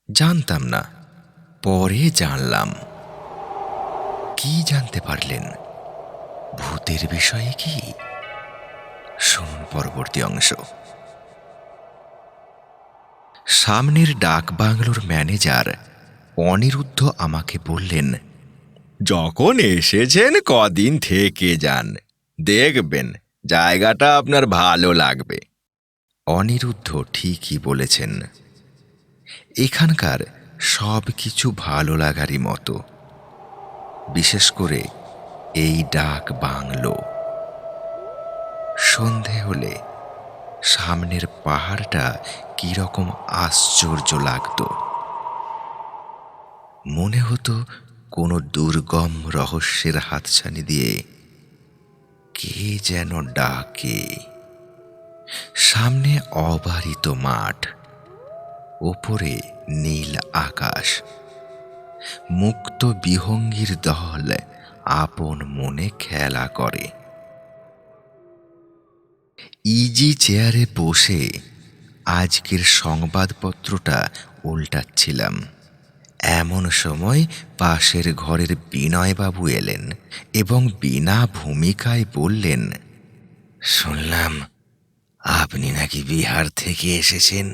জানতাম না, পরে জানলাম। কি জানতে পারলেন? ভূতের বিষয়ে কি? শুনুন পরবর্তী অংশ। সামনের ডাক বাংলোর ম্যানেজার অনিরুদ্ধ আমাকে বললেন, যখন এসেছেন কদিন থেকে যান, দেখবেন জায়গাটা আপনার ভালো লাগবে। অনিরুদ্ধ ঠিকই বলেছেন। এখানকার সব কিছু ভালো লাগারই মতো, বিশেষ করে এই ডাক বাংলো। সন্ধে হলে সামনের পাহাড়টা কিরকম আশ্চর্য লাগতো। মনে হতো কোনো দুর্গম রহস্যের হাতছানি দিয়ে কে যেন ডাকে। সামনে অবারিত মাঠ, ওপরে নীল আকাশ, মুক্ত বিহঙ্গীর দল আপন মনে খেলা করে। ইজি চেয়ারে বসে আজকের সংবাদপত্রটা উল্টাচ্ছিলাম। এমন সময় পাশের ঘরের বিনয়বাবু এলেন এবং বিনা ভূমিকায় বললেন, শুনলাম আপনি নাকি বিহার থেকে এসেছেন।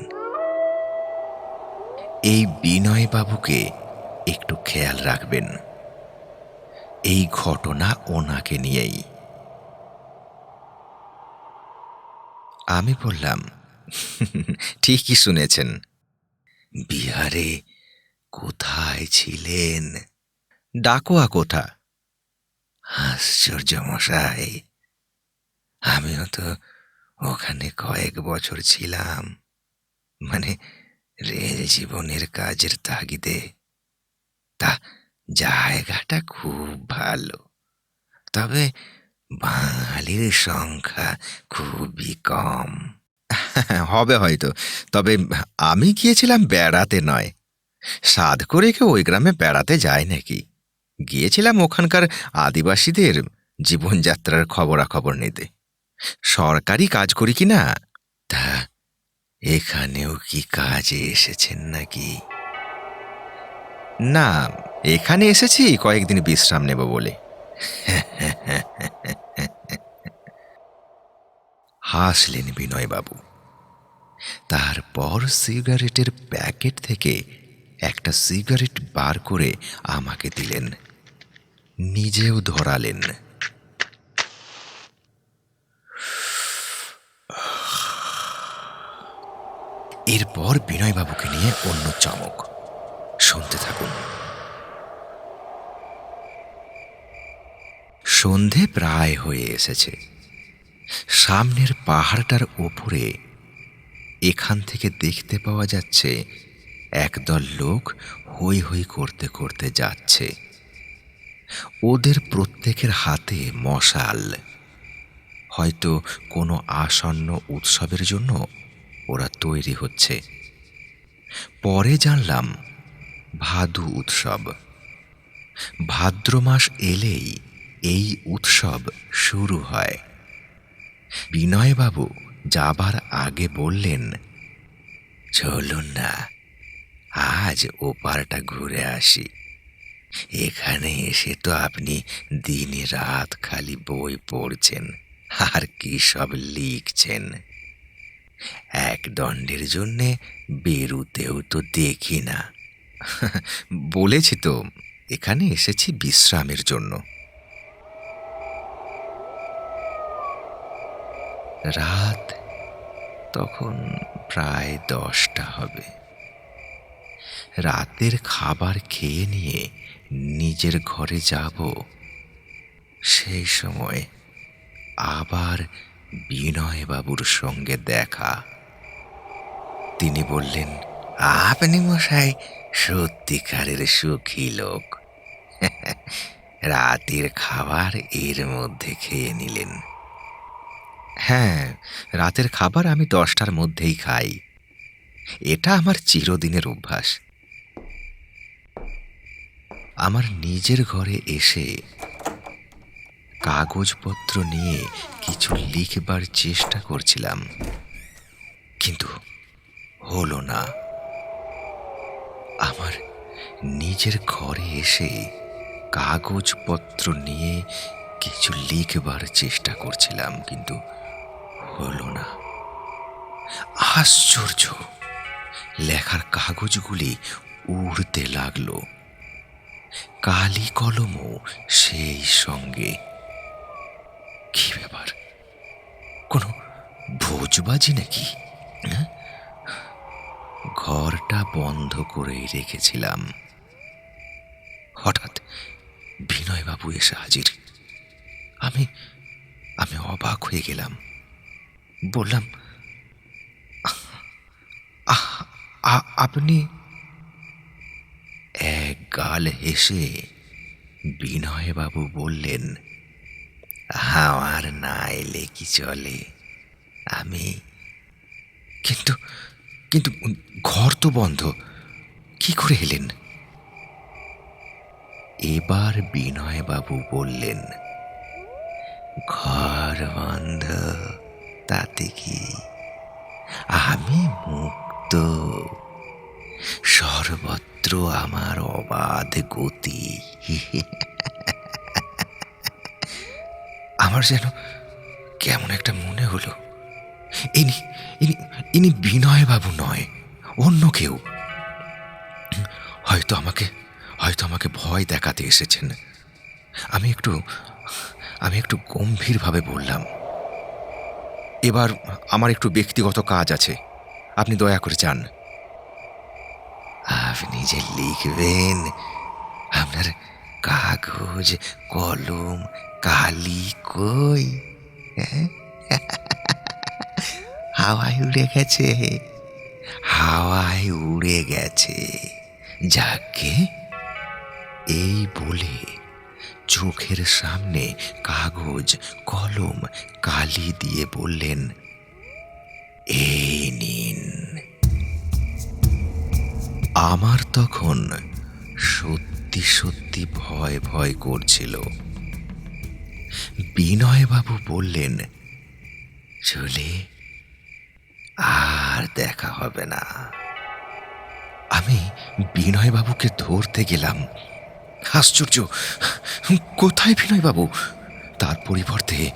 এই বিনয়বাবুকে একটু খেয়াল রাখবেন, এই ঘটনা ওনাকে নিয়েই। আমি বললাম, ঠিকই শুনেছেন। বিহারে কোথায় ছিলেন? ডাকুয়া কোথা? আশ্চর্য মশাই, আমিও তো ওখানে কয়েক বছর ছিলাম, মানে রেল জীবনের কাজের তাগিদে। তা জায়গাটা খুব ভালো, তবে বাঙালির সংখ্যা খুবই কম। হবে হয়তো, তবে আমি গিয়েছিলাম বেড়াতে নয়। সাধ করে কেউ ওই গ্রামে বেড়াতে যায় নাকি? গিয়েছিলাম ওখানকার আদিবাসীদের জীবনযাত্রার খবরাখবর নিতে। সরকারি কাজ করি কি না। তা এখানেও কি কাজে এসেছেন নাকি? না, এখানে এসেছি কয়েকদিন বিশ্রাম নেব বলে। হাসলেন বিনয়বাবু। তারপর সিগারেটের প্যাকেট থেকে একটা সিগারেট বার করে আমাকে দিলেন, নিজেও ধরালেন। এরপর বিনয়বাবুকে নিয়ে অন্য চমক। শুনতে থাকুন। সন্ধে প্রায় হয়ে এসেছে। সামনের পাহাড়টার ওপরে এখান থেকে দেখতে পাওয়া যাচ্ছে একদল লোক হৈ হৈ করতে করতে যাচ্ছে। ওদের প্রত্যেকের হাতে মশাল, হয়তো কোনো আসন্ন উৎসবের জন্য ওরা তৈরি হচ্ছে। পরে জানলাম ভাদু উৎসব। ভাদ্র মাস এলেই এই উৎসব শুরু হয়। বিনয়বাবু যাবার আগে বললেন, চলুন না, আজ ওপারটা ঘুরে আসি। এখানে এসে তো আপনি দিন রাত খালি বই পড়ছেন আর কি সব লিখছেন। এক দণ্ডের জন্যে বেরুতেও তো দেখি না। বলেছি তো, এখানে এসেছি বিশ্রামের জন্য। রাত তখন প্রায় 10টা হবে। রাতের খাবার খেয়ে নিয়ে নিজের ঘরে যাব। সেই সময় আবার বিনয়বাবুর সঙ্গে দেখা। তিনি বললেন, আপনি মশাই সত্যিকারের সুখী লোক। রাতের খাবার এর মধ্যে খেয়ে নিলেন। হ্যাঁ, রাতের খাবার আমি 10টার মধ্যেই খাই। এটা আমার চিরদিনের অভ্যাস। আমার নিজের ঘরে এসে কাগজপত্র নিয়ে কিছু লিখবার চেষ্টা করছিলাম, কিন্তু হলো না। আমার নিজের ঘরে এসে কাগজপত্র নিয়ে কিছু লিখবার চেষ্টা করছিলাম, কিন্তু হলো না। আশ্চর্য! লেখার কাগজগুলি উড়তে লাগলো, কালি কলমও সেই সঙ্গে। কি ব্যাপার? কোনো ভোজবাজি নাকি? হ্যাঁ? ঘরটা বন্ধ করেই রেখেছিলাম। হঠাৎ বিনয়বাবু এসে হাজির। আমি আমি অবাক হয়ে গেলাম। বললাম, "আহ, আপনি?" এক গাল হেসে বিনয়বাবু বললেন, "আমার না এলে কি চলে? আমি কিন্তু কিন্তু ঘর তো বন্ধ, কি করে এলেন?" এবার বিনয়বাবু বললেন, "ঘর বন্ধ তাতে কি? আমি মুক্ত। সর্বত্র আমার অবাধ গতি।" আমার যেন কেমন একটা মনে হলো, ইনি ইনি ইনি বিনয়বাবু নয়, অন্য কেউ। হয়তো আমাকে হয়তো আমাকে ভয় দেখাতে এসেছেন। আমি একটু আমি একটু গম্ভীরভাবে বললাম, "এবার আমার একটু ব্যক্তিগত কাজ আছে, আপনি দয়া করে যান।" "আপনি যে লিখবেন, আপনার কাগজ, কলম, কালি কই? হ্যাঁ? হাওয়ায় উড়ে গেছে, হাওয়ায় উড়ে গেছে। যাকে।" এই বলে চোখের সামনে কাগজ, কলম, কালি দিয়ে বললেন, "এই নিন।" আমার তখন সত্যি সত্যি ভয় ভয় করছিল। বিনয়বাবু বললেন, "চলে আর দেখা হবে না।" আমি বিনয়বাবুকে ধরতে গেলাম। আশ্চর্য! কোথায় বিনয়বাবু? তার পরিবর্তে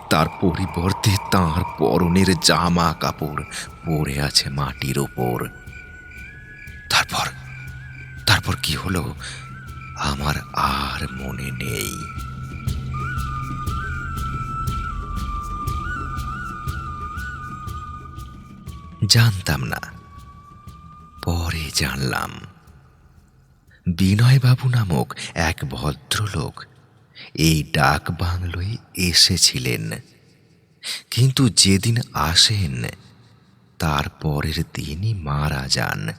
তার পরিবর্তে তাঁর পরনের জামা কাপড় পড়ে আছে মাটির ওপর। তারপর তারপর কি হলো আমার আর মনে নেই। জানতাম না, পরে জানলাম বিনয়বাবু নামক এক ভদ্রলোক এই ডাক বাংলোয় এসেছিলেন, কিন্তু যেদিন আসেন তার পরের দিনই মারা যান।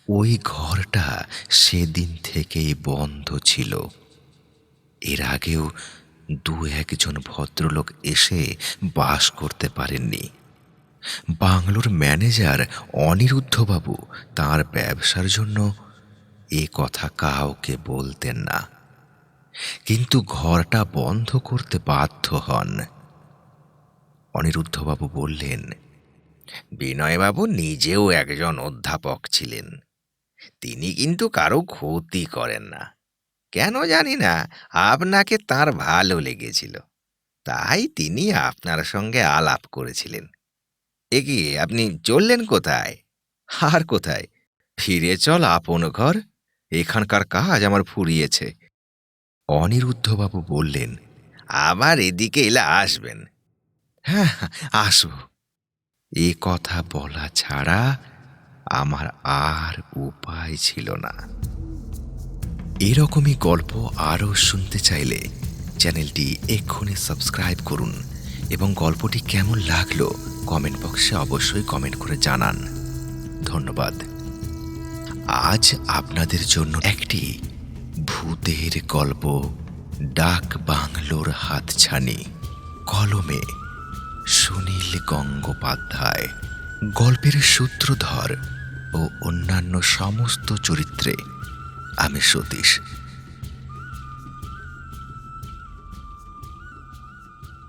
ওই ঘরটা সেদিন থেকেই বন্ধ ছিল। এর আগেও দু একজন ভদ্রলোক এসে বাস করতে পারেননি। বাংলোর ম্যানেজার অনিরুদ্ধবাবু তাঁর ব্যবসার জন্য এ কথা কাউকে বলতেন না, কিন্তু ঘরটা বন্ধ করতে বাধ্য হন। অনিরুদ্ধবাবু বললেন, "বিনয়বাবু নিজেও একজন অধ্যাপক ছিলেন। তিনি কিন্তু কারো ক্ষতি করেন না। কেন জানি না, আপনাকে তার ভালো লেগেছিল, তাই তিনি আপনার সঙ্গে আলাপ করেছিলেন। এ কি, আপনি চললেন কোথায়? আর কোথায়? ফিরে চল আপন ঘর, এখানকার কাজ আমার ফুরিয়েছে।" অনিরুদ্ধবাবু বললেন, "আবার এদিকে এলে আসবেন।" "হ্যাঁ, আসব।" এ কথা বলা ছাড়া আমার আর উপায় ছিল না। এরকমই গল্প আরও শুনতে চাইলে চ্যানেলটি এক্ষুনি সাবস্ক্রাইব করুন এবং গল্পটি কেমন লাগলো কমেন্ট বক্সে অবশ্যই কমেন্ট করে জানান। ধন্যবাদ। আজ আপনাদের জন্য একটি ভূতের গল্প, ডাক বাংলোর হাতছানি, কলমে সুনীল গঙ্গোপাধ্যায়। গল্পের সূত্রধর ও অন্যান্য সমস্ত চরিত্রে আমি সতীশ।